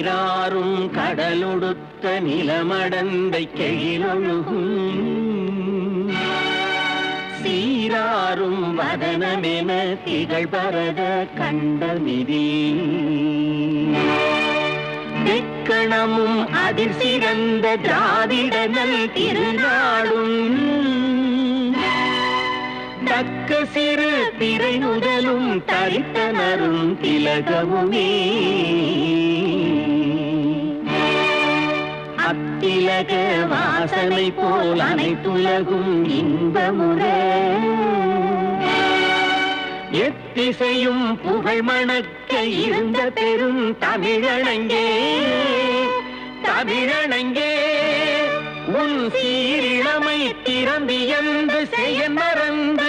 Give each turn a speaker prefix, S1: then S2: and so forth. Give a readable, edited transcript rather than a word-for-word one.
S1: நீராறும் கடலொடுத்த நிலமடந்தை கெழிலொழுகும் சீராறும் வதனமென திகழ்பரத கண்டமிதி தெக்கணமும் அதில் சிறந்த திராவிடனல் திருநாடும் தக்க சிறு திரை முதலும் தரித்தனரும் திலகமுமே அத்திலக வாசனை போல் அனைத்துலகும் இன்பமுற எத்திசையும் புகழ் மணக்க இருந்த பெரும் தமிழனங்கே தமிழனங்கே உன் சீரிழமை திறந்து என்று செய்ய மறந்த